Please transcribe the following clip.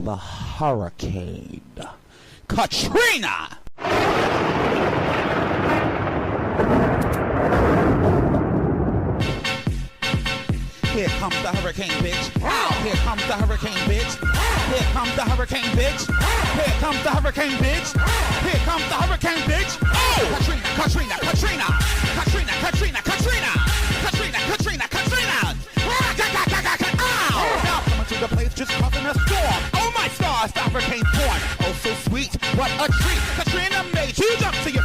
the hurricane Katrina. Here comes the hurricane, bitch. Here comes the hurricane, bitch. Here comes the hurricane, bitch. Here comes the hurricane, bitch. Here comes the hurricane, bitch. Oh! Katrina, Katrina, Katrina. Katrina, Katrina, Katrina. Katrina, Katrina, Katrina. Oh! Now coming to the place just causing a storm. Oh my stars, the hurricane form. Oh so sweet, what a treat. Katrina made you jump to your